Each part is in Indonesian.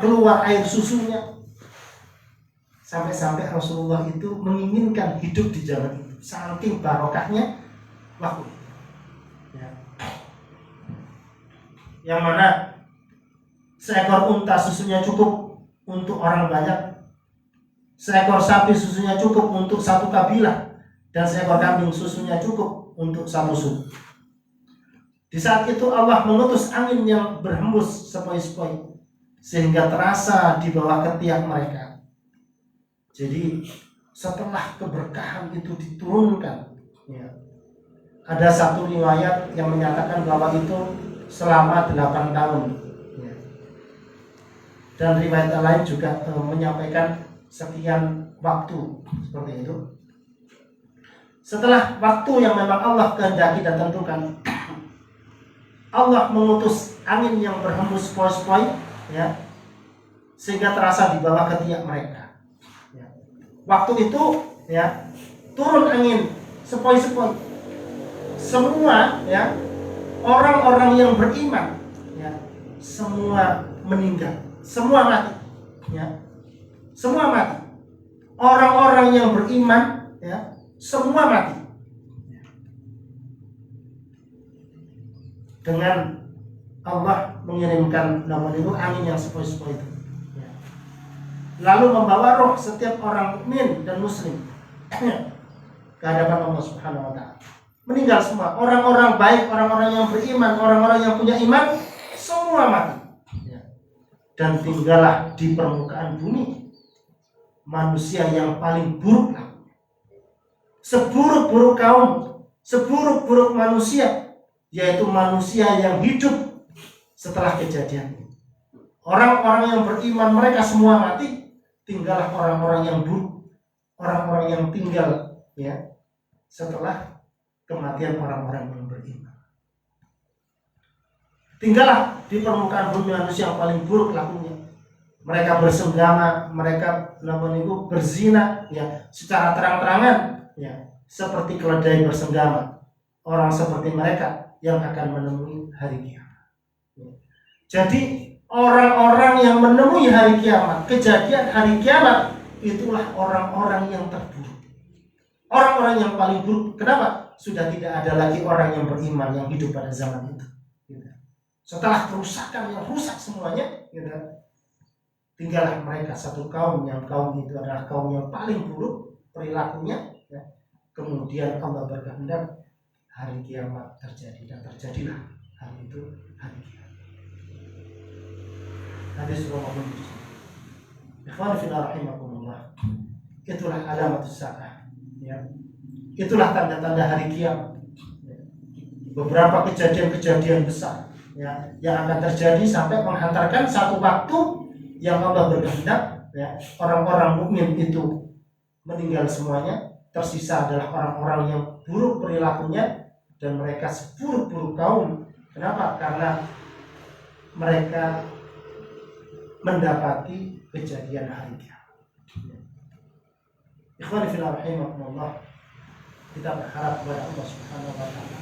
keluar air susunya. Sampai-sampai Rasulullah itu menginginkan hidup di zaman itu, saking barokahnya waktu itu. Ya. Yang mana seekor unta susunya cukup untuk orang banyak, seekor sapi susunya cukup untuk satu kabilah, dan seekor kambing susunya cukup untuk satu suku. Di saat itu Allah mengutus angin yang berhembus sepoi-sepoi sehingga terasa di bawah ketiak mereka. Jadi setelah keberkahan itu diturunkan, ya, ada satu riwayat yang menyatakan bahwa itu selama 8 tahun, ya. Dan riwayat lain juga menyampaikan sekian waktu seperti itu. Setelah waktu yang memang Allah kehendaki dan tentukan, Allah mengutus angin yang berhembus sepoi-sepoi, ya, sehingga terasa di bawah ketiak mereka. Waktu itu, ya, turun angin sepoi-sepoi. Semua, ya, orang-orang yang beriman, ya, semua meninggal, semua mati, ya, semua mati. Orang-orang yang beriman, ya, semua mati. Dengan Allah mengirimkan namun itu angin yang sepoi-sepoi itu, lalu membawa roh setiap orang mukmin dan muslim ke hadapan Allah Subhanahu wa taala. Meninggal semua, orang-orang baik, orang-orang yang beriman, orang-orang yang punya iman, semua mati. Dan tinggallah di permukaan bumi manusia yang paling buruk, seburuk-buruk kaum, seburuk-buruk manusia, yaitu manusia yang hidup setelah kejadian ini. Orang-orang yang beriman mereka semua mati. Tinggallah orang-orang yang buruk, orang-orang yang tinggal, ya, setelah kematian orang-orang yang beriman. Tinggallah di permukaan bumi manusia yang paling buruk lakunya. Mereka bersenggama, mereka berzina, ya, secara terang-terangan, ya, seperti keledai bersenggama. Orang seperti mereka yang akan menemui hari kiamat. Jadi orang-orang yang menemui hari kiamat, kejadian hari kiamat, itulah orang-orang yang terburuk, orang-orang yang paling buruk. Kenapa? Sudah tidak ada lagi orang yang beriman yang hidup pada zaman itu. Setelah kerusakan yang rusak semuanya, tinggallah mereka satu kaum, yang kaum itu adalah kaum yang paling buruk perilakunya. Kemudian Allah berkehendak hari kiamat terjadi, dan terjadilah hari itu, hari kiamat. Hadis Rasulullah. Ikhwan fillah rahimakumullah. Itulah alamat saah, ya. Itulah tanda-tanda hari kiamat. Beberapa kejadian-kejadian besar, ya, yang akan terjadi sampai menghantarkan satu waktu yang Allah berkehendak, ya, orang-orang mukmin itu meninggal semuanya, tersisa adalah orang-orang yang buruk perilakunya, dan mereka seburuk-buruk kaum. Kenapa? Karena mereka mendapati kejadian hari kiamat. Ikhwan fillah rahimakumullah, kita berharap kepada Allah Subhanahu wa taala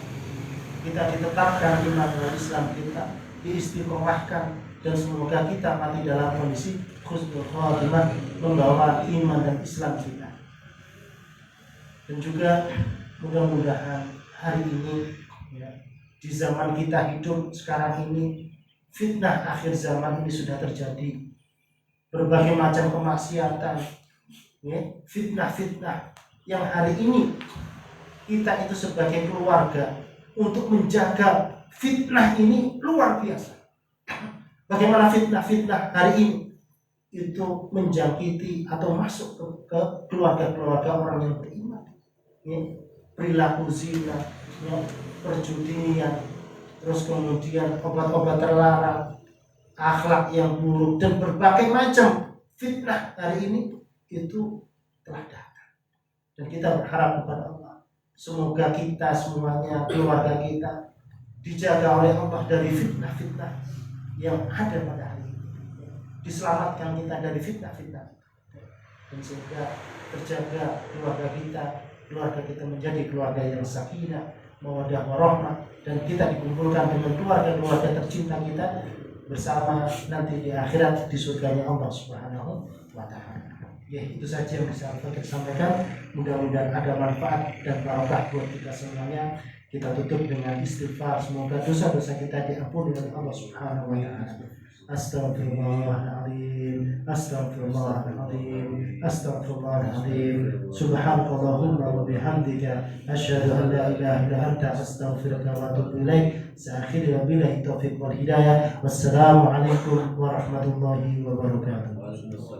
kita ditetapkan iman dan Islam kita, diistiqomahkan, dan semoga kita mati dalam kondisi husnul khatimah, membawa iman dan Islam kita. Dan juga mudah-mudahan hari ini, ya, di zaman kita hidup sekarang ini, fitnah akhir zaman ini sudah terjadi. Berbagai macam kemaksiatan, ya, fitnah-fitnah yang hari ini kita itu sebagai keluarga untuk menjaga fitnah ini luar biasa. Bagaimana fitnah-fitnah hari ini itu menjangkiti atau masuk ke keluarga-keluarga orang yang beriman, ya, perilaku zina, ya, perjudian, terus kemudian obat-obat terlarang, akhlak yang buruk, dan berbagai macam fitnah hari ini itu telah datang. Dan kita berharap kepada Allah, semoga kita semuanya, keluarga kita, dijaga oleh Allah dari fitnah-fitnah yang ada pada hari ini. Diselamatkan kita dari fitnah-fitnah, dan sehingga terjaga keluarga kita menjadi keluarga yang sakinah, mawaddah warahmah, dan kita dikumpulkan dengan keluarga-keluarga tercinta kita bersama nanti di akhirat di surganya Allah Subhanahu wa taala. Ya, itu saja yang bisa kita sampaikan. Mudah-mudahan ada manfaat dan barokah buat kita semuanya. Kita tutup dengan istighfar, semoga dosa-dosa kita diampuni oleh Allah Subhanahu wa taala. Astaghfirullahaladzim, astaghfirullahaladzim, astaghfirullahaladzim. Subhanakallahumma wa bihamdika asyhadu an la ilaha illa anta astaghfiruka wa atubu ilaik. Sa'akhiri wa billahi taufiq wal hidayah. Wassalamu alaikum warahmatullahi wabarakatuh.